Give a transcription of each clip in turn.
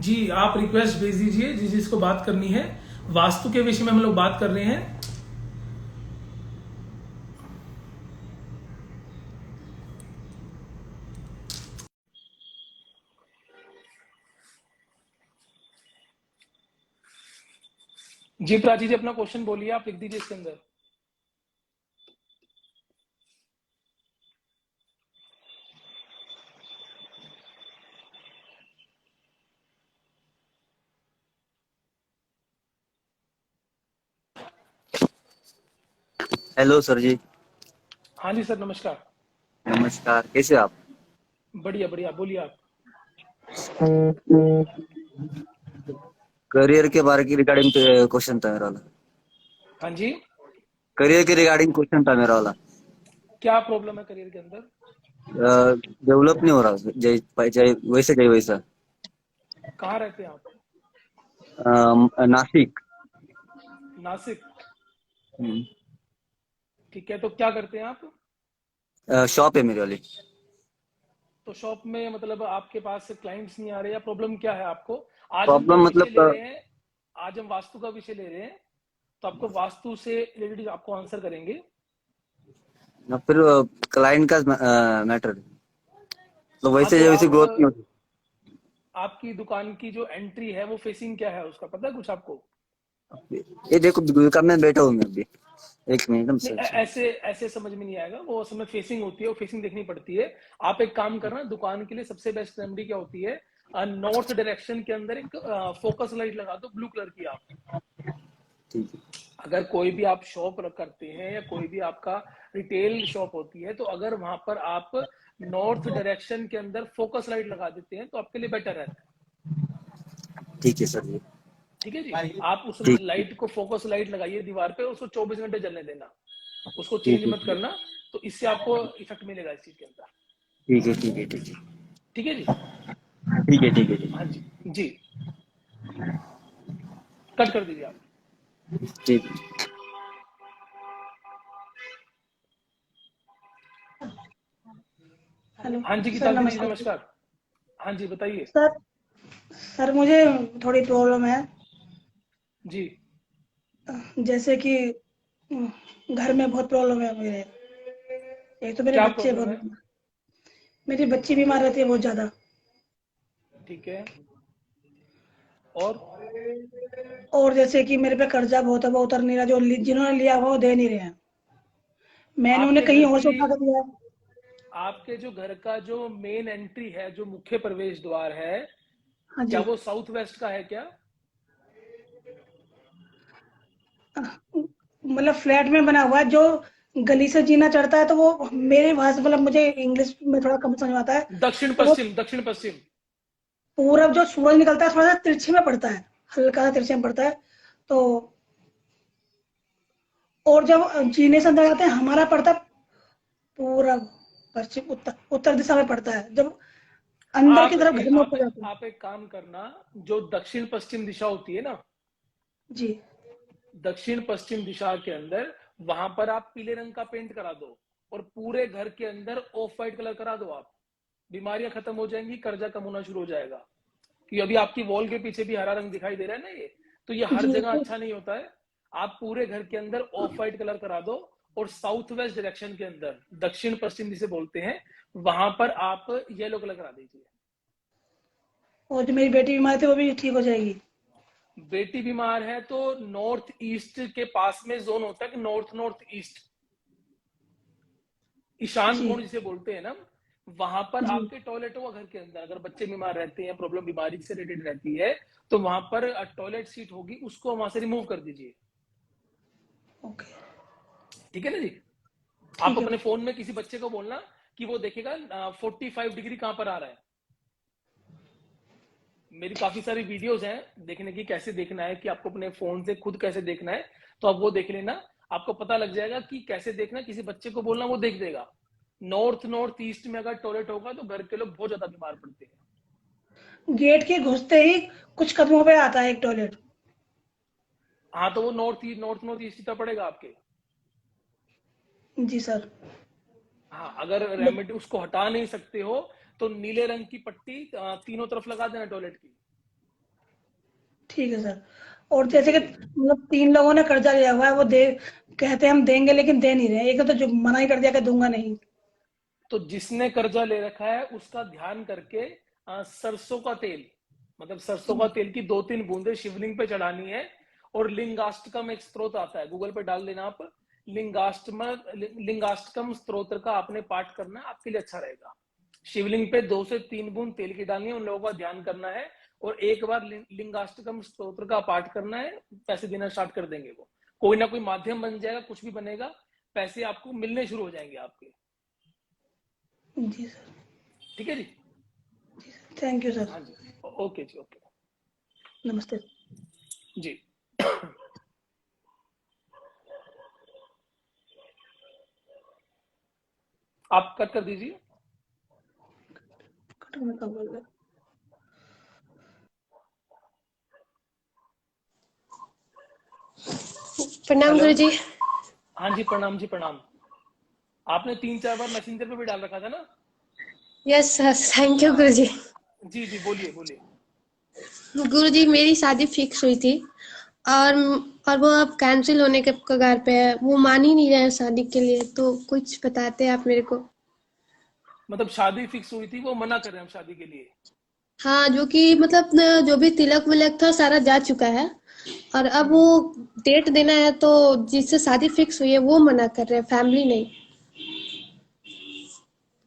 जी, आप रिक्वेस्ट भेज दीजिए जिसको बात करनी है। वास्तु के विषय में हम लोग बात कर रहे हैं। जी प्राची जी, अपना क्वेश्चन बोलिए, आप लिख दीजिए इसके अंदर। हेलो सर जी। हाँ जी सर, नमस्कार। नमस्कार, कैसे हो आप? बढ़िया बढ़िया, बोलिए आप। करियर के बारे की रिगार्डिंग क्वेश्चन था मेरा वाला। हाँ जी, करियर के रिगार्डिंग क्वेश्चन था मेरा वाला। क्या प्रॉब्लम है करियर के अंदर? डेवलप नहीं हो रहा, जय जय वैसे जय वैसा। कहाँ रहते हैं आप? नासिक। नासिक। ठीक है, तो क्या करते हैं आप? शॉप है मेरी वाली। तो शॉप में मतलब आपके पास क्लाइंट्स नहीं आ रहे, या प्रॉब्लम क्या है आपको? आज हम जो प्रॉब्लम विषय ले मतलब रहे हैं, आज हम वास्तु का विषय ले रहे हैं, तो आपको वास्तु से रिलेटेड आपको आंसर करेंगे। फिर क्लाइंट का मैटर, तो हाँ, वैसे तो जय वैसी आप, ग्रोथ नहीं होती। आपकी दुकान की जो एंट्री है वो फेसिंग क्या है उसका पता है कुछ आपको? ये देखो दुकान में बैठा हूँ मैं अभी। एक मिनट नहीं, सर। ऐसे ऐसे समझ में नहीं आएगा, वो असल में फेसिंग होती है, वो फेसिंग देखनी पड़ती है। आप एक काम करना, दुकान के लिए सबसे बेस्ट रेमेडी क्या होती है? नॉर्थ डायरेक्शन के अंदर एक फोकस लाइट लगा दो, ब्लू कलर की आप। ठीक है। अगर कोई भी आप शॉप करते हैं या कोई भी आपका रिटेल शॉप होती है, तो अगर वहां पर आप नॉर्थ डायरेक्शन के अंदर फोकस लाइट लगा देते हैं तो आपके लिए बेटर रहता है। ठीक है सर जी। ठीक है जी। आप उस ठीक है। लाइट को, फोकस लाइट लगाइए दीवार पे, उसको 24 घंटे जलने देना, उसको चेंज ठीक है। मत करना। तो इससे आपको इफेक्ट मिलेगा इस चीज के अंदर। ठीक है। ठीक है। ठीक है। ठीक है जी। ठीक है। ठीक है। हाँ जी। जी, कट कर दीजिए आप। ठीक है। हेलो हाँ जी, सर, गीतांजलि जी नमस्कार। नमस्कार। हाँ जी, बताइए। सर सर मुझे थोड़ी प्रॉब्लम है। जी। जैसे कि घर में बहुत प्रॉब्लम है मेरे। एक तो मेरे क्या बच्चे प्रॉब्लम बहुत है? मेरी बच्ची बीमार रहती है बहुत ज़्यादा। ठीक है। और? और जैसे कि मेरे पे कर्जा बहुत है, वो उतर नहीं रहा, जो जिन्होंने लिया हुआ वो दे नहीं रहे हैं। मैंने उन्हें आपके कहीं घर और से की, उठा कर दिया है। आपके जो घर का जो मेन एंट्री है, जो मुख्य प्रवेश द्वार है, हाँ क्या जी। वो साउथ वेस्ट का है क्या? मतलब फ्लैट में बना हुआ है, जो गली से जीना चढ़ता है, तो वो मेरे वहां से, मतलब मुझे इंग्लिश में थोड़ा कम समझ में आता है। दक्षिण तो वो पश्चिम, दक्षिण पश्चिम। पूरब जो सूरज निकलता है थोड़ा सा तिरछे में पड़ता है, हल्का सा तिरछे में पड़ता है। तो और जब जीने से अंदर जाते हैं, हमारा पड़ता है पूरब, पश्चिम, उत्तर, उत्तर दिशा में पड़ता है, जब अंदर की तरफ घर में ऊपर जाते हैं। आप एक काम करना, जो दक्षिण पश्चिम दिशा होती है ना, जी। दक्षिण पश्चिम दिशा के अंदर, वहां पर आप पीले रंग का पेंट करा दो, और पूरे घर के अंदर ऑफ व्हाइट कलर करा दो आप। बीमारियां खत्म हो जाएंगी, कर्जा कम होना शुरू हो जाएगा। क्योंकि अभी आपकी वॉल के पीछे भी हरा रंग दिखाई दे रहा है ना, ये तो ये हर जी। जगह अच्छा नहीं होता है। आप पूरे घर के अंदर ऑफ व्हाइट कलर करा दो, और साउथ वेस्ट डायरेक्शन के अंदर, दक्षिण पश्चिम जिसे बोलते हैं, वहां पर आप येलो कलर करा दीजिए। और जो मेरी बेटी बीमार थी वो भी ठीक हो जाएगी। बेटी बीमार है तो नॉर्थ ईस्ट के पास में जोन होता है कि नॉर्थ नॉर्थ ईस्ट, ईशान जी। कोण जिसे बोलते हैं ना, वहां पर जी। आपके टॉयलेट होगा घर के अंदर। अगर बच्चे बीमार रहते हैं, प्रॉब्लम बीमारी से रिलेटेड रहती है, तो वहां पर टॉयलेट सीट होगी, उसको वहां से रिमूव कर दीजिए। ओके। ठीक है ना जी। आप ठीक है अपने भाई। फोन में किसी बच्चे को बोलना कि वो देखेगा 45 डिग्री कहां पर आ रहा है। मेरी काफी सारी वीडियोस हैं देखने की, कैसे देखना है, कि आपको अपने फोन से खुद कैसे देखना है, तो आप वो देख लेना। आपको पता लग जाएगा कि कैसे देखना, किसी बच्चे को बोलना, वो देख देगा। नॉर्थ नॉर्थ ईस्ट में अगर टॉयलेट होगा तो घर के लोग बहुत ज्यादा बीमार पड़ते हैं। गेट के घुसते ही कुछ कदमों पे आता है एक टॉयलेट। हाँ, तो वो नॉर्थ नॉर्थ ईस्ट की तरफ पड़ेगा आपके। जी सर। हाँ, अगर रेमेडी उसको हटा नहीं सकते हो, तो नीले रंग की पट्टी तीनों तरफ लगा देना टॉयलेट की। ठीक है सर। और जैसे कि मतलब 3 लोगों ने कर्जा लिया हुआ है, वो दे कहते हैं हम देंगे लेकिन दे नहीं रहे, एक तो जो मना ही कर दिया कि दूंगा नहीं। तो जिसने कर्जा ले रखा है उसका ध्यान करके सरसों का तेल, मतलब सरसों का तेल की 2-3 बूंदे शिवलिंग पे चढ़ानी है। और लिंगाष्टकम एक स्त्रोत आता है, गूगल पे डाल देना आप, लिंगाष्टकम स्त्रोत्र का आपने पाठ करना है, आपके लिए अच्छा रहेगा। शिवलिंग पे 2 से 3 बूंद तेल की डालनी है, उन लोगों का ध्यान करना है और एक बार लिंगाष्टकम स्त्रोत्र का पाठ करना है, पैसे देना स्टार्ट कर देंगे वो। कोई ना कोई माध्यम बन जाएगा, कुछ भी बनेगा, पैसे आपको मिलने शुरू हो जाएंगे आपके। जी सर। ठीक है जी। Thank you sir. हाँ जी। ओके जी, ओके नमस्ते। जी। आप कट कर दीजिए। कटौने का बोल रहे। प्रणाम हेलो। गुरु जी। हाँ जी, प्रणाम जी, प्रणाम। आपने 3-4 बार मैसेंजर पे भी डाल रखा था ना? यस थैंक यू हाँ। गुरु जी। जी जी, बोलिए बोलिए। गुरु जी मेरी शादी फिक्स हुई थी और और वो अब कैंसिल होने के कगार पे है, वो मान ही नहीं रहे हैं शादी के लिए, तो कुछ बताते हैं आप मेरे को। मतलब शादी फिक्स हुई थी, वो मना कर रहे हैं हम शादी के लिए? हाँ, जो कि मतलब जो भी तिलक विलक था सारा जा चुका है और अब वो डेट देना है, तो जिससे शादी फिक्स हुई है वो मना कर रहे हैं, फैमिली नहीं।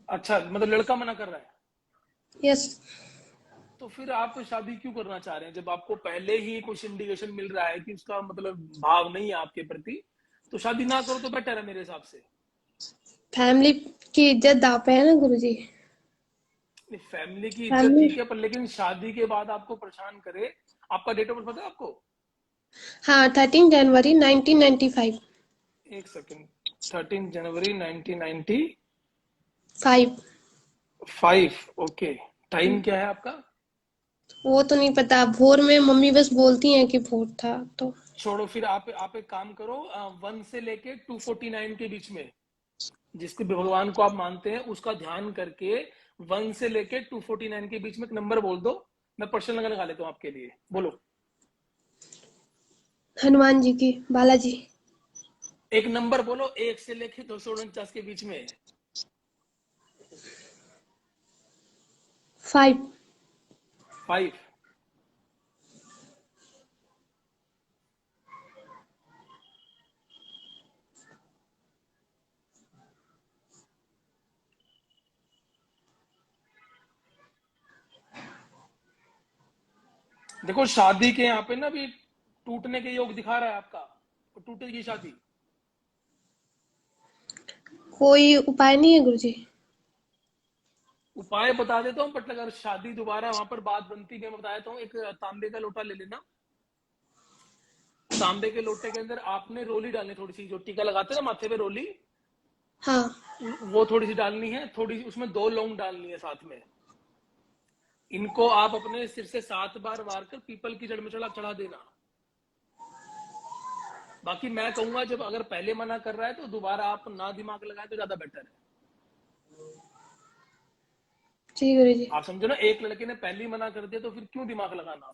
अच्छा, मतलब लड़का मना कर रहा है? यस। तो फिर आप शादी क्यों करना चाह रहे हैं जब आपको पहले ही कुछ इंडिकेशन मिल रहा है कि उसका मतलब भाव नहीं है आपके प्रति? तो शादी ना करो तो बेटर है मेरे हिसाब से। फैमिली की इज्जत दाव पे है ना गुरु जी। फैमिली की इज्जत फैमिली। ठीक है, पर लेकिन शादी के बाद आपको परेशान करे। आपका डेट ऑफ बर्थ पता है आपको? हाँ, 13 जनवरी 1995। एक सेकंड। 13 जनवरी 1995। 5। ओके। टाइम क्या है आपका? वो तो नहीं पता, भोर में मम्मी बस बोलती हैं कि भोर था तो। छोड़ो, फिर आप एक काम करो, 1 से लेके 249 के बीच में, जिसके भगवान को आप मानते हैं उसका ध्यान करके 1 से लेके 249 के बीच में एक नंबर बोल दो। मैं पर्सनल नंबर लगा लेता हूँ आपके लिए, बोलो। हनुमान जी की, बालाजी। एक नंबर बोलो, 1 से लेके 249 के बीच में। 5। 5। देखो, शादी के यहाँ पे ना भी टूटने के योग दिखा रहा है आपका, तो टूटेगी शादी। कोई उपाय नहीं है गुरुजी? उपाय बता देता हूँ, बट अगर शादी दोबारा वहां पर बात बनती है, मैं बता देता हूँ। एक तांबे का लोटा ले लेना। तांबे के लोटे के अंदर आपने रोली डालनी, थोड़ी सी, जो टीका लगाते हैं ना माथे पे रोली, हाँ। वो थोड़ी सी डालनी है। थोड़ी सी उसमें 2 लौंग डालनी है साथ में। इनको आप अपने सिर से 7 बार वार कर पीपल की जड़ में चढ़ा देना। बाकी मैं कहूंगा, जब अगर पहले मना कर रहा है तो दोबारा आप ना दिमाग लगाए तो ज्यादा बेटर है। जी गुरुजी। आप समझो ना, एक लड़के ने पहले ही मना कर दिया तो फिर क्यों दिमाग लगाना?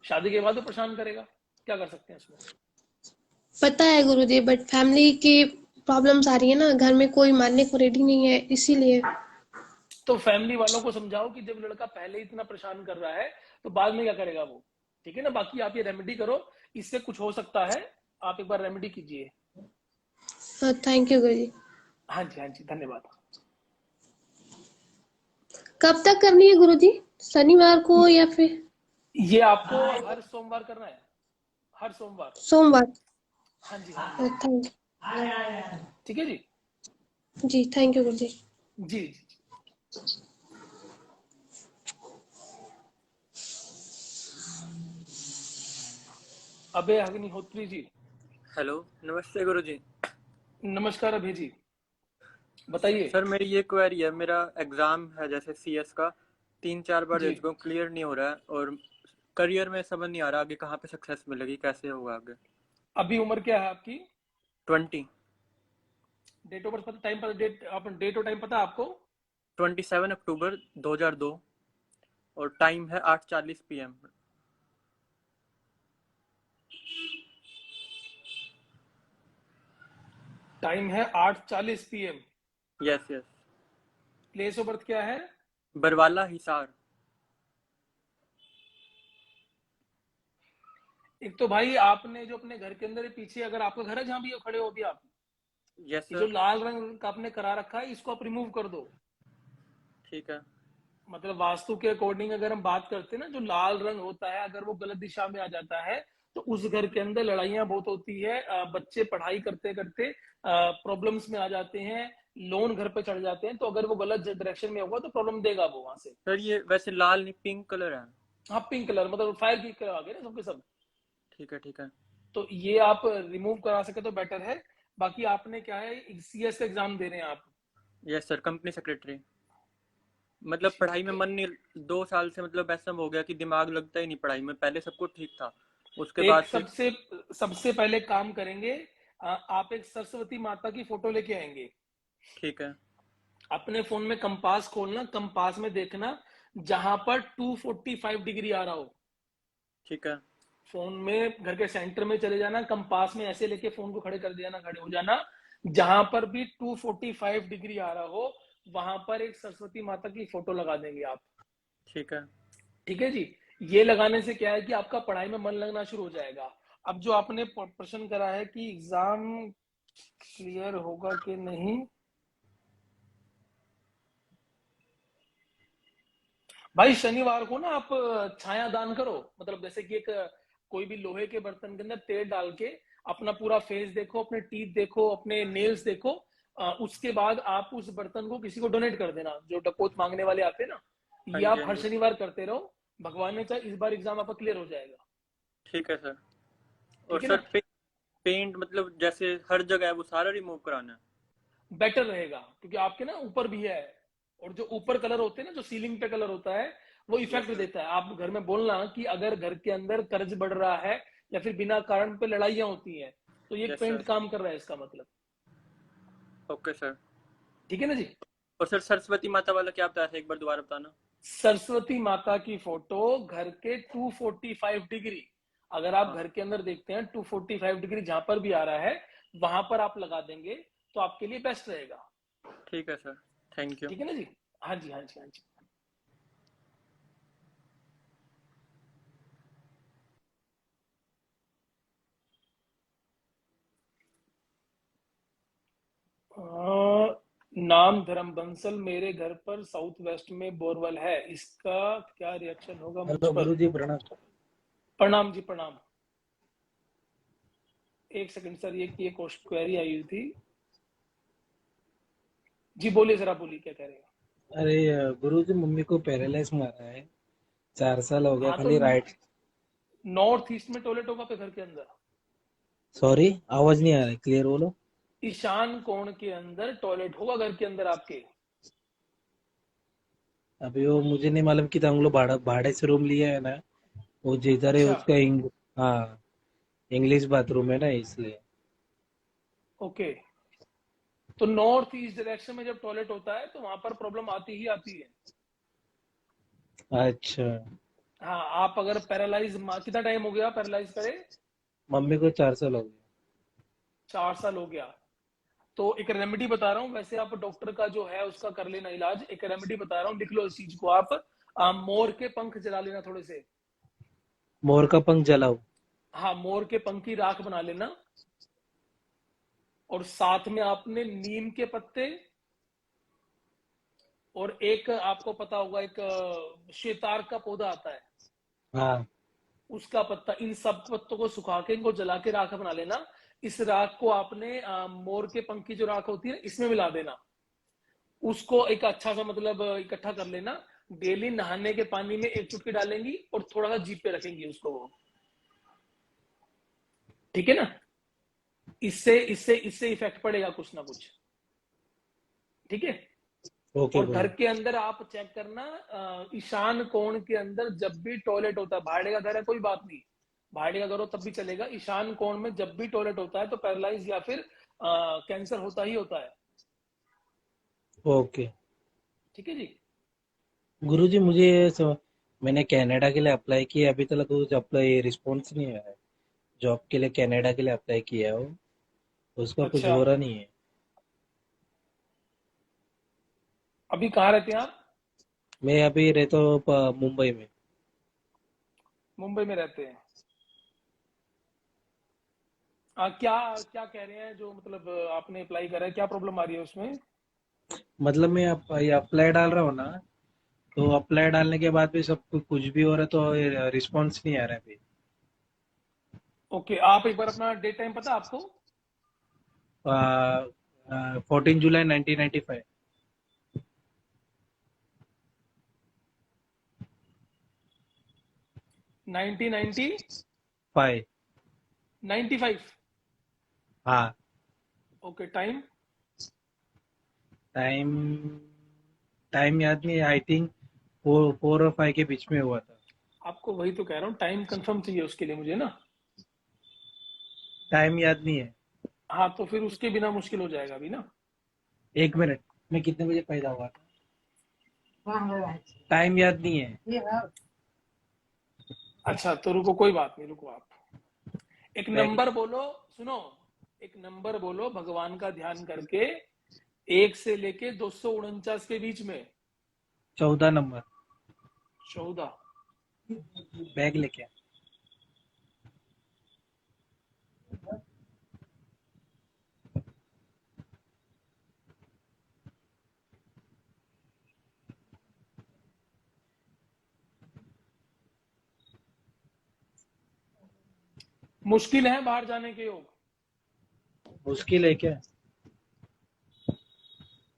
शादी के बाद तो परेशान करेगा, क्या कर सकते हैं इसमें? पता है गुरुजी, बट फैमिली की प्रॉब्लम्स आ रही है ना, घर में कोई मानने को रेडी नहीं है, इसीलिए। तो फैमिली वालों को समझाओ कि जब लड़का पहले ही इतना परेशान कर रहा है तो बाद में क्या करेगा वो। ठीक है ना? बाकी आप ये रेमेडी करो, इससे कुछ हो सकता है। आप एक बार रेमेडी कीजिए। हाँ, थैंक यू गुरुजी। हाँ जी, हाँ जी, धन्यवाद। कब तक करनी है गुरुजी? शनिवार को या फिर? ये आपको हर सोमवार करना है, हर सोमवार। सोमवार। हाँ जी, हाँ जी, हाँ जी। थैंक ठीक है जी। जी, थैंक यू गुरुजी। जी जी जी। अबे अग्निहोत्री जी। हेलो, नमस्ते गुरुजी। नमस्कार अभय जी, बताइए। सर मेरी ये क्वेरी है, मेरा एग्ज़ाम है जैसे सीएस का, 3-4 बार दे जी, चुका हूँ, क्लियर नहीं हो रहा है और करियर में समझ नहीं आ रहा आगे कहाँ पे सक्सेस मिलेगी, कैसे होगा आगे। अभी उम्र क्या है आपकी? 20। डेट ऑफ बर्थ पता, टाइम पता, डेट और टाइम पता है आपको? 27 अक्टूबर 2002 और टाइम है 8:40 PM। टाइम है 8:40 PM। Yes yes. Place of birth क्या है? बरवाला हिसार। एक तो भाई आपने जो अपने घर के अंदर पीछे, अगर आपका घर है जहां भी खड़े हो अभी आप, यस ये जो सर। लाल रंग का आपने करा रखा है इसको आप रिमूव कर दो। ठीक है। मतलब वास्तु के अकॉर्डिंग अगर हम बात करते हैं ना, जो लाल रंग होता है अगर वो गलत दिशा में आ जाता है तो उस घर के अंदर लड़ाइयां बहुत होती है, बच्चे पढ़ाई करते करते प्रॉब्लम्स में आ जाते हैं, लोन घर पे चढ़ जाते हैं। तो अगर वो गलत डायरेक्शन में होगा तो प्रॉब्लम देगा वो वहां से। सर ये वैसे लाल नहीं, पिंक कलर है। हाँ पिंक कलर, मतलब फायर की कलर आ गए ना सबके सब। ठीक है ठीक है। तो ये आप रिमूव करा सके तो बेटर है। बाकी आपने क्या है, CS का एग्जाम दे रहे हैं आप? Yes sir, company secretary. मतलब पढ़ाई में मन नहीं, 2 साल से मतलब ऐसा हो गया कि दिमाग लगता ही नहीं पढ़ाई में। पहले सब कुछ ठीक था, उसके बाद एक से। सबसे सबसे पहले काम करेंगे, आप एक सरस्वती माता की फोटो लेके आएंगे। ठीक है। अपने फोन में कंपास खोलना, कंपास में देखना जहां पर 245 डिग्री आ रहा हो। ठीक है। फोन में घर के सेंटर में चले जाना, कंपास में ऐसे लेके फोन को खड़े कर देना, खड़े हो जाना। जहां पर भी 245 डिग्री आ रहा हो वहां पर एक सरस्वती माता की फोटो लगा देंगे आप। ठीक है। ठीक है जी। ये लगाने से क्या है कि आपका पढ़ाई में मन लगना शुरू हो जाएगा। अब जो आपने प्रश्न करा है कि एग्जाम क्लियर होगा कि नहीं, भाई शनिवार को ना आप छाया दान करो। मतलब जैसे कि एक कोई भी लोहे के बर्तन के अंदर तेल डाल के अपना पूरा फेस देखो, अपने टीथ देखो, अपने नेल्स देखो, उसके बाद आप उस बर्तन को किसी को डोनेट कर देना, जो डकोत मांगने वाले आते हैं ना। हाँ ये जी आप हाँ हर जी। शनिवार करते रहो, भगवान ने चाहे इस बार एग्जाम आपका क्लियर हो जाएगा। ठीक है सर। और ठीक है सर ना? पेंट मतलब जैसे हर जगह है वो सारा रिमूव कराना है? बेटर रहेगा क्योंकि आपके ना ऊपर भी है, और जो ऊपर कलर होते हैं ना, जो सीलिंग पे कलर होता है वो यस इफेक्ट सर। देता है। आप घर में बोलना कि अगर घर के अंदर कर्ज बढ़ रहा है या फिर बिना कारण पे लड़ाइयां होती हैं तो ये यस पेंट सर। काम कर रहा है, इसका मतलब। Okay sir. ठीक है ना जी। और सर सरस्वती माता वाला क्या बताया था, एक बार दोबारा बताना। सरस्वती माता की फोटो घर के 245 डिग्री, अगर आप हाँ। घर के अंदर देखते हैं 245 डिग्री जहां पर भी आ रहा है वहां पर आप लगा देंगे तो आपके लिए बेस्ट रहेगा। ठीक है सर। Thank you. ठीक है ना जी। हाँ जी हाँ जी हाँ जी। नाम धर्म बंसल, मेरे घर पर साउथ वेस्ट में बोरवेल है, इसका क्या रिएक्शन होगा मुझ हेलो पर? गुरु जी, प्रणाम। प्रणाम जी प्रणाम। एक सेकंड सर, ये क्वेरी आई हुई थी जी, बोलिए जरा, बोलिए क्या कह रहे हैं? अरे गुरु जी, मम्मी को पैरालाइज मारा है। 4 साल हो गया, हाँ तो खाली राइट। नॉर्थ ईस्ट में टॉयलेट होगा आपके घर के अंदर? सॉरी, आवाज नहीं आ रही, क्लियर बोलो। ईशान कोण के अंदर टॉयलेट होगा घर के अंदर आपके? अभी वो मुझे नहीं मालूम कि हम लोग भाड़े से रूम लिया है ना, वो जिधर है अच्छा। उसका हाँ, इंग्लिश बाथरूम है ना, इसलिए। ओके। तो नॉर्थ ईस्ट डायरेक्शन में जब टॉयलेट होता है तो वहां पर प्रॉब्लम आती ही आती है। अच्छा। हाँ, आप अगर पैरालाइज, कितना टाइम हो गया पैरालाइज करे? मम्मी को 4 साल हो गया। 4 साल हो गया। तो एक रेमेडी बता रहा हूँ, वैसे आप डॉक्टर का जो है उसका कर लेना इलाज। एक रेमेडी बता रहा हूँ, लिख लो इस चीज को आप। मोर के पंख जला लेना थोड़े से। मोर का पंख जलाओ? हाँ, मोर के पंख की राख बना लेना, और साथ में आपने नीम के पत्ते, और एक आपको पता होगा एक शेतार का पौधा आता है, हाँ। उसका पत्ता, इन सब पत्तों को सुखा के इनको जला के राख बना लेना। इस राख को आपने मोर के पंख की जो राख होती है इसमें मिला देना। उसको एक अच्छा सा मतलब इकट्ठा कर लेना। डेली नहाने के पानी में एक चुटकी डालेंगी और थोड़ा सा जीप पे रखेंगी उसको वो। ठीक है ना? इससे इससे इससे इफेक्ट पड़ेगा कुछ ना कुछ। ठीक है। ओके और घर गुरु। के अंदर आप चेक करना, ईशान कोण के अंदर जब भी टॉयलेट होता है, भाड़े का घर है कोई बात नहीं, भाड़े का घर हो तब भी चलेगा, ईशान कोण में जब भी टॉयलेट होता है तो पैरालाइज या फिर कैंसर होता ही होता है। ओके ठीक है जी। गुरु जी, मुझे मैंने कनाडा के लिए अप्लाई किया, अभी तक कुछ अप्लाई रिस्पॉन्स नहीं आया है। जॉब के लिए कनाडा के लिए अप्लाई किया हो, उसका कुछ अच्छा, हो रहा नहीं है। अभी कहाँ रहते हैं आप? मैं अभी रहता हूँ मुंबई में। मुंबई में रहते हैं। क्या क्या कह रहे हैं, जो मतलब आपने अप्लाई करा है, क्या प्रॉब्लम आ रही है उसमें? मतलब मैं ये अप्लाई डाल रहा हूँ ना, तो अप्लाई डालने के बाद भी सब कुछ भी हो रहा है, तो रिस्पॉन्स नहीं आ रहा है अभी। ओके, आप एक बार अपना डेट टाइम पता है आपको? 14 जुलाई 1995। 1990 5। 95। हाँ। Okay, time? टाइम टाइम याद नहीं, आई थिंक 4 और 5 के बीच में हुआ था। आपको वही तो कह रहा हूँ, टाइम कंफर्म चाहिए उसके लिए मुझे ना। टाइम याद नहीं है। हाँ, तो फिर उसके बिना मुश्किल हो जाएगा अभी ना। 1 मिनट, मैं कितने बजे पैदा हुआ था, टाइम याद नहीं है। अच्छा, तो रुको, कोई बात नहीं, रुको आप एक बैग नंबर बोलो। सुनो, एक नंबर बोलो भगवान का ध्यान करके, 1 से लेके 249 के बीच में। 14 नंबर। 14। बैग लेके आ। मुश्किल है बाहर जाने के योग। मुश्किल है क्या?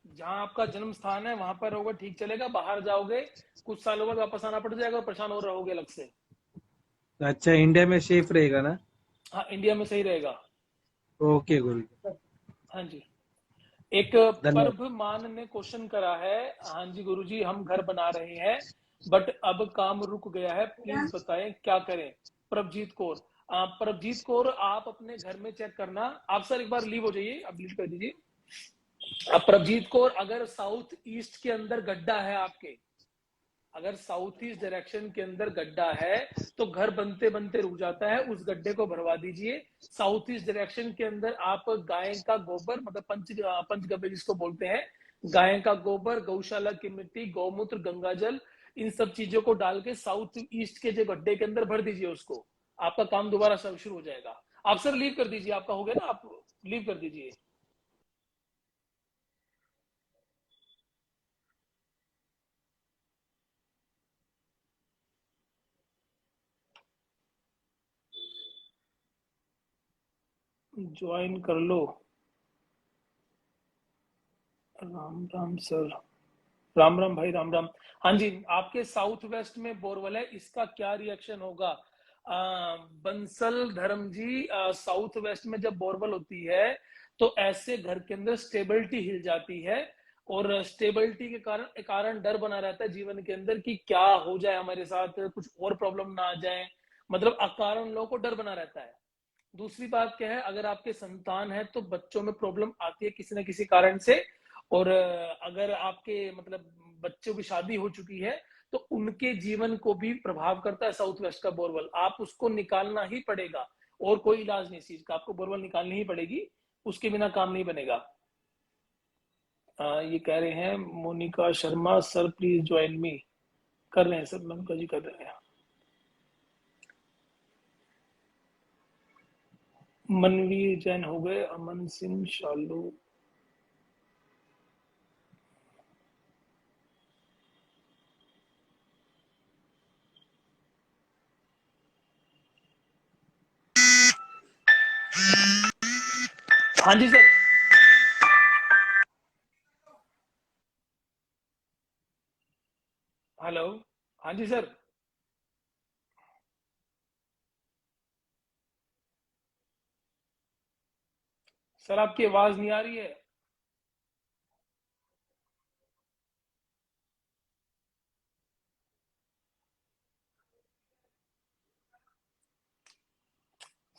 जहां आपका जन्म स्थान है वहां पर रहोगे ठीक चलेगा, बाहर जाओगे कुछ सालों बाद वापस आना पड़ जाएगा और परेशान हो रहोगे अलग से। अच्छा, इंडिया में सेफ रहेगा ना? हाँ, इंडिया में सही रहेगा। ओके गुरु जी। हाँ जी। एक धन्यवाद। प्रभ मान ने क्वेश्चन करा है। हाँ जी गुरुजी, हम घर बना रहे हैं बट अब काम रुक गया है, प्लीज बताएं क्या करें। प्रभजीत कौर। प्रभजीत कौर, आप अपने घर में चेक करना। आप सर एक बार लीव हो जाइए, आप लीव कर दीजिए। अब प्रभजीत कौर, अगर साउथ ईस्ट के अंदर गड्ढा है आपके, अगर साउथ ईस्ट डायरेक्शन के अंदर गड्ढा है तो घर बनते बनते रुक जाता है, उस गड्ढे को भरवा दीजिए। साउथ ईस्ट डायरेक्शन के अंदर आप गाय का गोबर, मतलब पंचगव्य जिसको बोलते हैं, गाय का गोबर, गौशाला की मिट्टी, गौमूत्र, गंगा जल, इन सब चीजों को डाल के साउथ ईस्ट के जो गड्ढे के अंदर भर दीजिए उसको। आपका काम दोबारा शुरू हो जाएगा। आप सर लीव कर दीजिए, आपका हो गया ना, आप लीव कर दीजिए। ज्वाइन कर लो। राम राम सर। राम राम भाई, राम राम। हाँ जी, आपके साउथ वेस्ट में बोरवेल है, इसका क्या रिएक्शन होगा? बंसल धर्म जी, साउथ वेस्ट में जब बोरवेल होती है तो ऐसे घर के अंदर स्टेबिलिटी हिल जाती है, और स्टेबिलिटी के कारण डर बना रहता है जीवन के अंदर कि क्या हो जाए हमारे साथ, कुछ और प्रॉब्लम ना आ जाए, मतलब अकारण लोगों को डर बना रहता है। दूसरी बात क्या है, अगर आपके संतान है तो बच्चों में प्रॉब्लम आती है किसी न किसी कारण से। और अगर आपके मतलब बच्चों की शादी हो चुकी है तो उनके जीवन को भी प्रभाव करता है साउथ वेस्ट का बोरवेल। आप उसको निकालना ही पड़ेगा, और कोई इलाज नहीं इस चीज का, आपको बोरवेल निकालनी ही पड़ेगी, उसके बिना काम नहीं बनेगा। ये कह रहे हैं Monica Sharma, sir please join me. कर रहे हैं सर, मोनिका जी कर रहे हैं। मनवीर जैन हो गए, अमन सिंह, शालू। हाँ जी सर। हेलो। हाँ जी सर। सर आपकी आवाज नहीं आ रही है।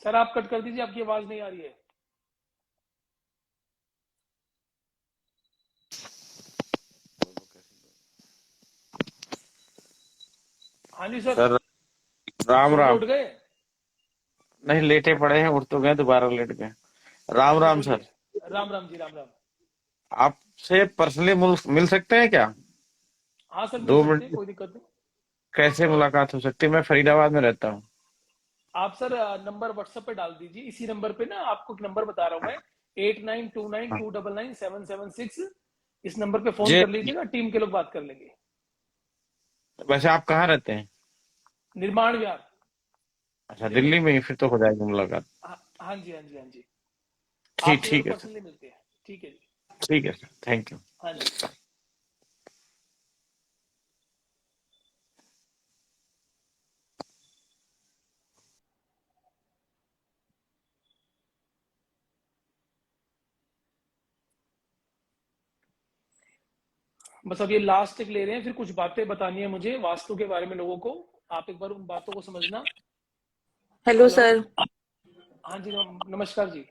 सर आप कट कर दीजिए, आपकी आवाज नहीं आ रही है। हाँ जी सर। सर राम सो के राम। उठ गए? नहीं, लेटे पड़े हैं, उठ तो गए, दोबारा लेट गए। राम जी राम बोलिए। सर। राम राम जी, राम राम। आपसे पर्सनली मिल सकते हैं क्या? हाँ सर, मिल दो सकते हैं, मिनट कोई दिक्कत नहीं। कैसे मुलाकात हो सकती है? मैं फरीदाबाद में रहता हूँ। आप सर नंबर व्हाट्सएप पे डाल दीजिए, इसी नंबर पे ना, आपको एक नंबर बता रहा हूँ मैं, 8929 हाँ। 299 776। इस नंबर पे फोन जी। कर लीजिएगा, टीम के लोग बात कर लेंगे। वैसे आप कहाँ रहते हैं? निर्माण विहार, अच्छा, दिल्ली। दिल्ली में ही, फिर तो हो जाएगी मुलाकात। हाँ जी, हाँ जी, हाँ जी। ठीक आपसे जरूर ठीक है सर। पर्सनली मिलते हैं। ठीक है जी। ठीक है सर, थैंक यू। हाँ जी। बस अब ये लास्ट एक ले रहे हैं, फिर कुछ बातें बतानी है मुझे वास्तु के बारे में लोगों को। आप एक बार उन बातों को समझना। Hello hello. सर। हाँ जी, नमस्कार जी।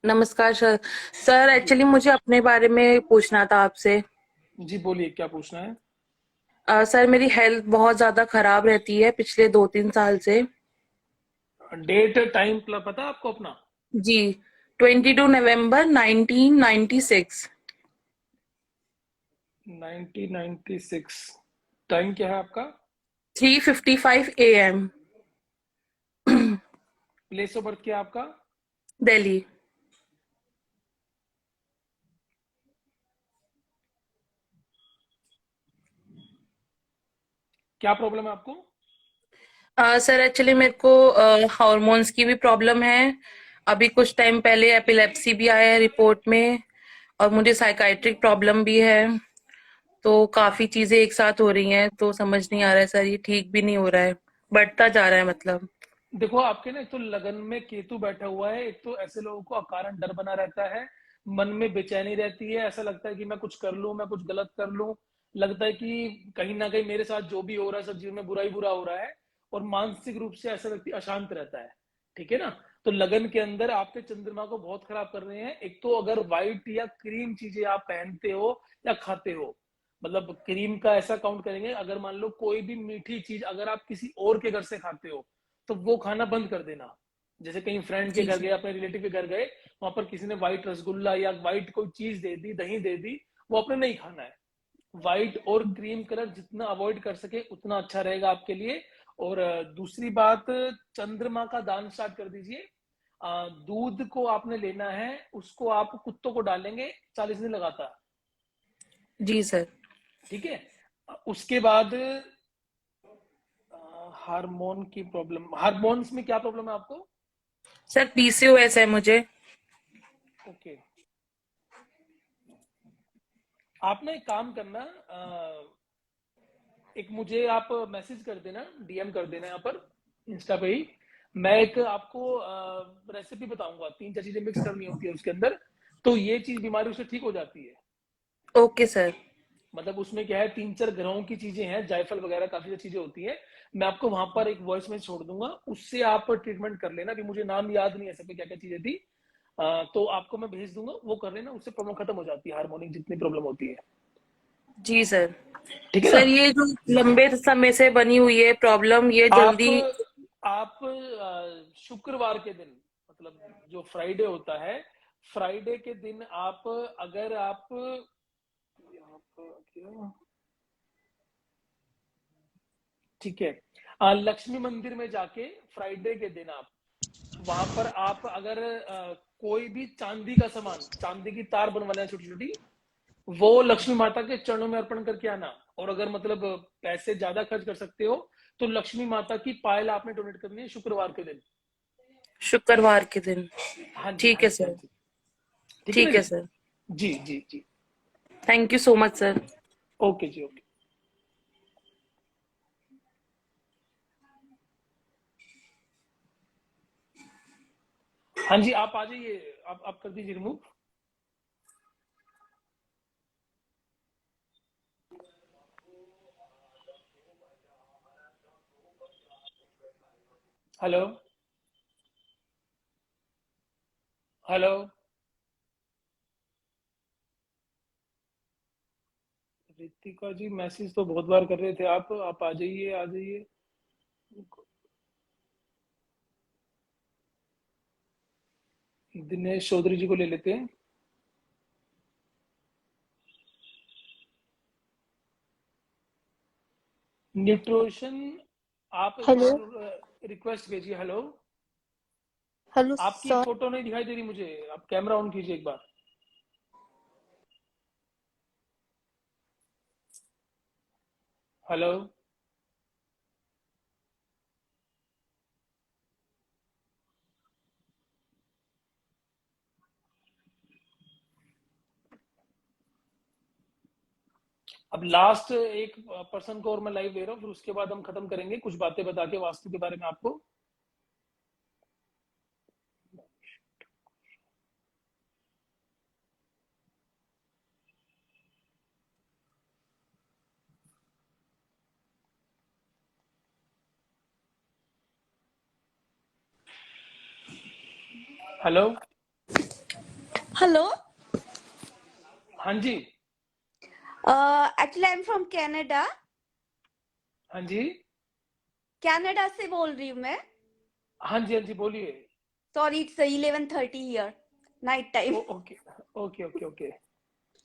नमस्कार सर। सर जी एक्चुअली मुझे अपने बारे में पूछना था आपसे। जी, बोलिए क्या पूछना है। सर मेरी हेल्थ बहुत ज्यादा खराब रहती है पिछले 2-3 साल से। डेट टाइम पता है आपको अपना? जी, 22 नवंबर 1996। 1996। टाइम क्या है आपका? 3:55 AM। प्लेस ऑफ बर्थ क्या है आपका? दिल्ली। क्या प्रॉब्लम है आपको? सर एक्चुअली मेरे को हार्मोन्स की भी प्रॉब्लम है। अभी कुछ टाइम पहले एपिलेप्सी भी आया है रिपोर्ट में। और मुझे साइकाइट्रिक प्रॉब्लम भी है। तो काफी चीजें एक साथ हो रही हैं, तो समझ नहीं आ रहा है सर, ये ठीक भी नहीं हो रहा है, बढ़ता जा रहा है मतलब। देखो, आपके ना एक तो लगन में केतु बैठा हुआ है, एक तो ऐसे लोगों को अकारण डर बना रहता है, मन में बेचैनी रहती है, ऐसा लगता है कि मैं कुछ कर लूं, मैं कुछ गलत कर लूं। लगता है कि कहीं ना कहीं मेरे साथ जो भी हो रहा है सब जीवन में बुरा ही बुरा हो रहा है। और मानसिक रूप से ऐसा व्यक्ति अशांत रहता है। ठीक है ना? तो लगन के अंदर आपके चंद्रमा को बहुत खराब कर रहे हैं। एक तो अगर व्हाइट या क्रीम चीजें आप पहनते हो या खाते हो, मतलब क्रीम का ऐसा काउंट करेंगे, अगर मान लो कोई भी मीठी चीज अगर आप किसी और के घर से खाते हो, तो वो खाना बंद कर देना। जैसे कहीं फ्रेंड के जी घर गए, सर। अपने रिलेटिव के घर गए, वहां पर किसी ने व्हाइट रसगुल्ला या व्हाइट कोई चीज दे दी, दही दे दी, वो आपने नहीं खाना है। व्हाइट और क्रीम कलर जितना अवॉइड कर सके उतना अच्छा रहेगा आपके लिए। और दूसरी बात, चंद्रमा का दान स्टार्ट कर दीजिए। दूध को आपने लेना है, उसको आप कुत्तों को डालेंगे 40 दिन लगातार। जी सर। ठीक है? उसके बाद हार्मोन की प्रॉब्लम, हार्मोन्स में क्या प्रॉब्लम है आपको? सर PCOS है मुझे। ओके। आप ना एक काम करना, एक मुझे आप मैसेज कर देना, डीएम कर देना यहाँ पर इंस्टा पे ही। मैं एक आपको रेसिपी बताऊंगा, 3-4 चीजें मिक्स करनी होती है उसके अंदर, तो ये चीज बीमारी उससे ठीक हो जाती है। Okay sir. मतलब उसमें क्या है, 3-4 ग्रहों की चीजें हैं, जायफल वगैरह काफी सारी चीजें होती हैं। मैं आपको वहां पर एक वॉइस में छोड़ दूंगा, उससे आप ट्रीटमेंट कर लेना। अभी मुझे नाम याद नहीं है सब क्या क्या चीजें थी। तो आपको मैं भेज दूंगा, वो कर लेना, उससे प्रॉब्लम खत्म हो जाती है, हार्मोनिक जितनी प्रॉब्लम होती है। जी सर। ठीक है ना? सर ये जो लंबे समय से बनी हुई है प्रॉब्लम, ये आप जल्दी। आप शुक्रवार के दिन, मतलब जो फ्राइडे होता है, फ्राइडे के दिन आप, अगर आप यहाँ पर क्या, ठीक है, लक्ष्मी मंदिर में जाके फ्राइडे के दिन आप वहां पर आप अगर कोई भी चांदी का सामान, चांदी की तार बनवाना है छोटी छोटी, वो लक्ष्मी माता के चरणों में अर्पण करके आना। और अगर मतलब पैसे ज्यादा खर्च कर सकते हो, तो लक्ष्मी माता की पायल आपने डोनेट करनी है शुक्रवार के दिन। शुक्रवार के दिन। हाँ जी, ठीक हाँ है जी, हाँ सर। जी। ठीक है ना ठीक है जी? सर। जी जी जी। Thank you so much sir. Okay जी, ओके। हाँ जी, आप आ जाइए, आप कर दीजिए remove. Hello, hello. Ritika ji message तो बहुत बार कर रहे थे, आप आ जाइए, आ जाइए। दिनेश चौधरी जी को ले लेते हैं। न्यूट्रिशन आप एक हेलो बार रिक्वेस्ट भेजिए। हेलो, हेलो आपकी सर। फोटो नहीं दिखाई दे रही मुझे, आप कैमरा ऑन कीजिए एक बार। हेलो, अब लास्ट एक पर्सन को और मैं लाइव दे रहा हूँ, फिर उसके बाद हम खत्म करेंगे कुछ बातें बता के वास्तु के बारे में आपको। हेलो, हेलो हाँ जी, actually I am from Canada. हाँ जी, कनाडा से बोल रही हूँ मैं। हाँ जी, हाँ जी, बोलिए। Sorry, it's 11:30 here, night time. Okay okay okay okay.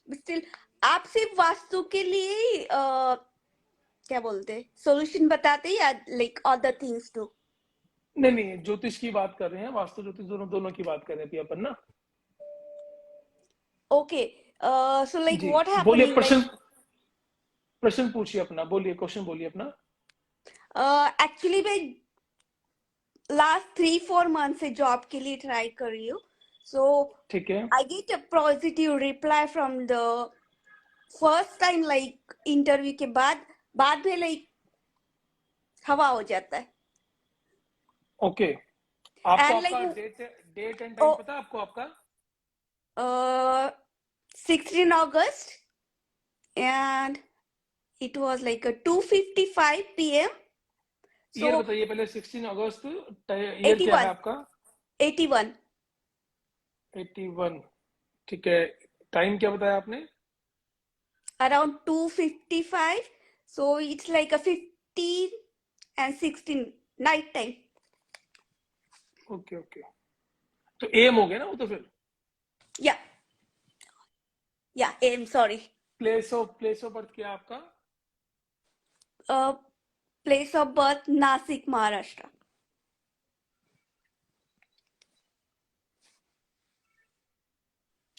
Still आप सिर्फ वास्तु के लिए क्या बोलते सॉल्यूशन बताते या लाइक अदर थिंग्स टू? नहीं नहीं, ज्योतिष की बात कर रहे हैं, वास्तु ज्योतिष दोनों दोनों की बात कर रहे थे अपन ना। ओके, सो लाइक जी, व्हाट बोलिए, हैपनिंग प्रश्न लाइक प्रश्न पूछिए अपना, बोलिए, क्वेश्चन बोलिए अपना। एक्चुअली मैं लास्ट 3-4 मंथ से जॉब के लिए ट्राई कर रही हूँ। सो ठीक है, I get a positive reply from the first time, like interview के बाद में लाइक हवा हो जाता है। ओके। आपको एंड आपका लाइक डेट एंड टाइम पता है आपको आपका? 16 August and it was like a 2:55 PM. Year So बताइए पहले। 16 अगस्त, ईयर क्या है 81, आपका? 81 81, ठीक है। टाइम क्या बताया आपने? around 2:55. So it's like a 15 and 16 night time. Okay okay, तो एम हो गया ना वो तो फिर। Yeah, I'm sorry. Place of birth क्या है आपका? Place of birth Nasik, Maharashtra.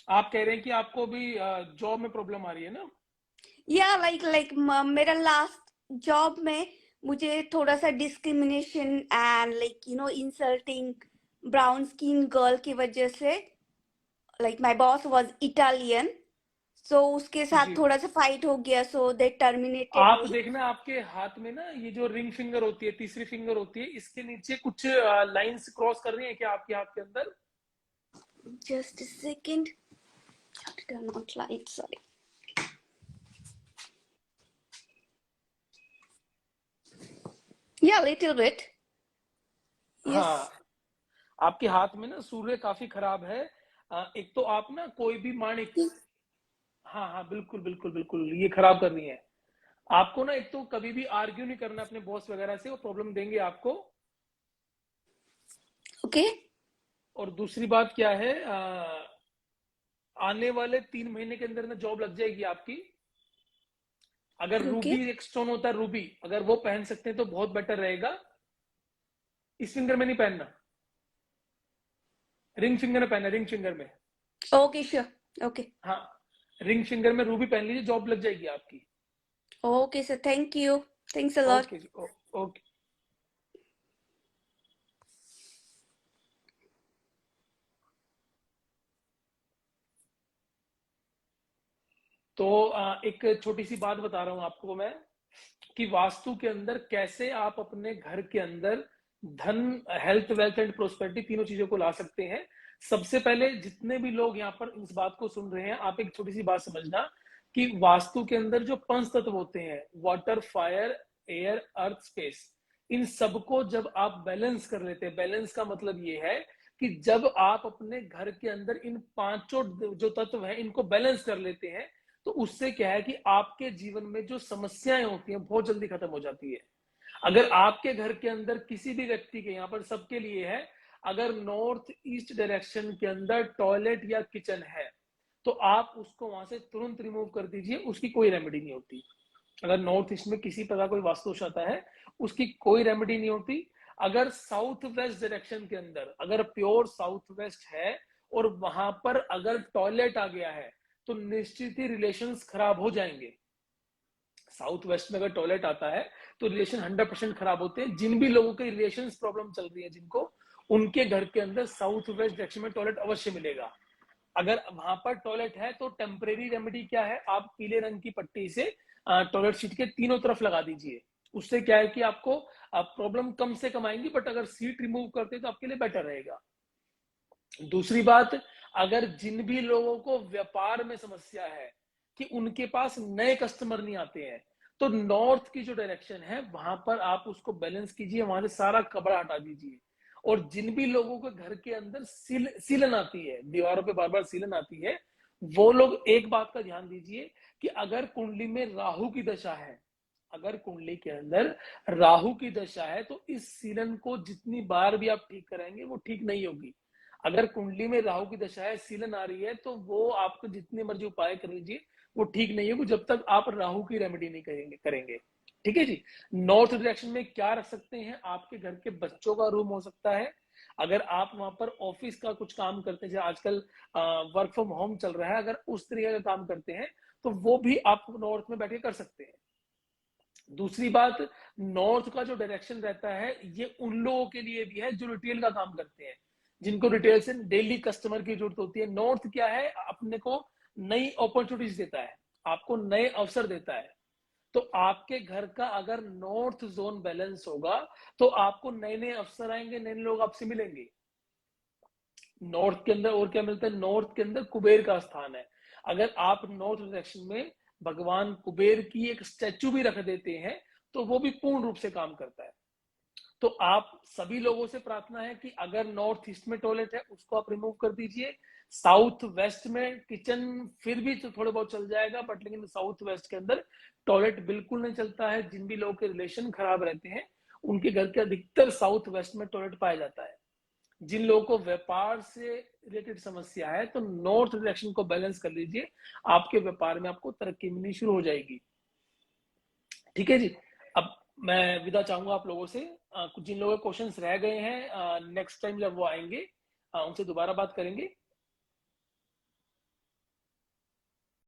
आप कह रहे हैं कि आपको भी जॉब में प्रॉब्लम आ रही है ना? Yeah, like मेरा लास्ट जॉब में मुझे थोड़ा सा discrimination and like insulting brown skin girl की वजह से, like my boss was Italian, so उसके साथ जी, थोड़ा सा फाइट हो गया, सो दे टर्मिनेटेड आप मी। देखना आपके हाथ में ना ये जो रिंग फिंगर होती है, तीसरी फिंगर होती है, इसके नीचे कुछ लाइंस क्रॉस कर रही है क्या आपके हाथ के अंदर? Just a second, turn on light, sorry. या लिटिल बिट, यस। हाँ, आपके हाथ में ना सूर्य काफी खराब है। एक तो आप ना कोई भी माणिक, हाँ हाँ, बिल्कुल बिल्कुल बिल्कुल, ये खराब कर रही है। आपको ना एक तो कभी भी आर्ग्यू नहीं करना अपने बॉस वगैरह से, वो प्रॉब्लम देंगे आपको। ओके, और दूसरी बात क्या है, आने वाले 3 महीने के अंदर ना जॉब लग जाएगी आपकी। अगर ओके, रूबी एक स्टोन होता है, रूबी, अगर वो पहन सकते हैं तो बहुत बेटर रहेगा। इस फिंगर में नहीं पहनना, रिंग फिंगर में पहनना, रिंग फिंगर में। Okay, sure, okay. हाँ, रिंग फिंगर में रूबी पहन लीजिए, जॉब लग जाएगी आपकी। Okay sir, thank you, thanks a lot. Okay जी, ओके। तो एक छोटी सी बात बता रहा हूं आपको मैं, कि वास्तु के अंदर कैसे आप अपने घर के अंदर धन, हेल्थ, वेल्थ एंड प्रोस्पेरिटी, तीनों चीजों को ला सकते हैं। सबसे पहले जितने भी लोग यहाँ पर इस बात को सुन रहे हैं, आप एक छोटी सी बात समझना कि वास्तु के अंदर जो 5 तत्व होते हैं, वाटर, फायर, एयर, अर्थ, स्पेस, इन सबको जब आप बैलेंस कर लेते हैं, बैलेंस का मतलब ये है कि जब आप अपने घर के अंदर इन 5 जो तत्व हैं इनको बैलेंस कर लेते हैं, तो उससे क्या है कि आपके जीवन में जो समस्याएं होती हैं बहुत जल्दी खत्म हो जाती है। अगर आपके घर के अंदर किसी भी व्यक्ति के, यहाँ पर सबके लिए है, अगर नॉर्थ ईस्ट डायरेक्शन के अंदर टॉयलेट या किचन है तो आप उसको वहां से तुरंत रिमूव कर दीजिए, उसकी कोई रेमेडी नहीं होती। अगर नॉर्थ ईस्ट में किसी प्रकार कोई वास्तु दोष आता है उसकी कोई रेमेडी नहीं होती। अगर साउथ वेस्ट डायरेक्शन के अंदर अगर प्योर साउथ वेस्ट है और वहां पर अगर टॉयलेट आ गया है तो निश्चित ही रिलेशंस खराब हो जाएंगे। साउथ वेस्ट में अगर टॉयलेट आता है तो रिलेशन 100% खराब होते हैं। जिन भी लोगों के रिलेशंस प्रॉब्लम चल रही है जिनको, उनके घर के अंदर साउथ वेस्ट डायरेक्शन में टॉयलेट अवश्य मिलेगा। अगर वहां पर टॉयलेट है तो टेम्परेरी रेमेडी क्या है, आप पीले रंग की पट्टी से टॉयलेट सीट के तीनों तरफ लगा दीजिए। उससे क्या है कि आपको प्रॉब्लम कम से कम आएंगी, बट अगर सीट रिमूव करते तो आपके लिए बेटर रहेगा। दूसरी बात, अगर जिन भी लोगों को व्यापार में समस्या है कि उनके पास नए कस्टमर नहीं आते हैं, तो नॉर्थ की जो डायरेक्शन है वहां पर आप उसको बैलेंस कीजिए, वहां से सारा कपड़ा हटा दीजिए। और जिन भी लोगों के घर के अंदर सीलन आती है, दीवारों पे बार बार सीलन आती है, वो लोग एक बात का ध्यान दीजिए कि अगर कुंडली में राहु की दशा है, अगर कुंडली के अंदर राहु की दशा है तो इस सीलन को जितनी बार भी आप ठीक कराएंगे वो ठीक नहीं होगी। अगर कुंडली में राहु की दशा है, सीलन आ रही है, तो वो आपको जितने मर्जी उपाय कर लीजिए वो ठीक नहीं होगी जब तक आप राहु की रेमेडी नहीं करेंगे। ठीक है जी। नॉर्थ डायरेक्शन में क्या रख सकते हैं, आपके घर के बच्चों का रूम हो सकता है। अगर आप वहां पर ऑफिस का कुछ काम करते हैं, जैसे आजकल वर्क फ्रॉम होम चल रहा है, अगर उस तरीके का काम करते हैं तो वो भी आप नॉर्थ में बैठे कर सकते हैं। दूसरी बात, नॉर्थ का जो डायरेक्शन रहता है ये उन लोगों के लिए भी है जो रिटेल का काम करते हैं, जिनको रिटेल से डेली कस्टमर की जरूरत होती है। नॉर्थ क्या है, अपने को नई अपॉर्चुनिटीज देता है, आपको नए अवसर देता है। तो आपके घर का अगर नॉर्थ जोन बैलेंस होगा तो आपको नए नए अवसर आएंगे, नए लोग आपसे मिलेंगे। नॉर्थ के अंदर और क्या मिलता है, नॉर्थ के अंदर कुबेर का स्थान है। अगर आप नॉर्थ डायरेक्शन में भगवान कुबेर की एक स्टैचू भी रख देते हैं तो वो भी पूर्ण रूप से काम करता है। तो आप सभी लोगों से प्रार्थना है कि अगर नॉर्थ ईस्ट में टॉयलेट है उसको आप रिमूव कर दीजिए। साउथ वेस्ट में किचन फिर भी तो थोड़े बहुत चल जाएगा, बट लेकिन साउथ वेस्ट के अंदर टॉयलेट बिल्कुल नहीं चलता है। जिन भी लोगों के रिलेशन खराब रहते हैं उनके घर के अधिकतर साउथ वेस्ट में टॉयलेट पाया जाता है। जिन लोगों को व्यापार से रिलेटेड समस्या है तो नॉर्थ डायरेक्शन को बैलेंस कर लीजिए, आपके व्यापार में आपको तरक्की मिलनी शुरू हो जाएगी। ठीक है जी। अब मैं विदा चाहूंगा आप लोगों से। कुछ जिन लोगों के क्वेश्चंस रह गए हैं नेक्स्ट टाइम जब वो आएंगे उनसे दोबारा बात करेंगे।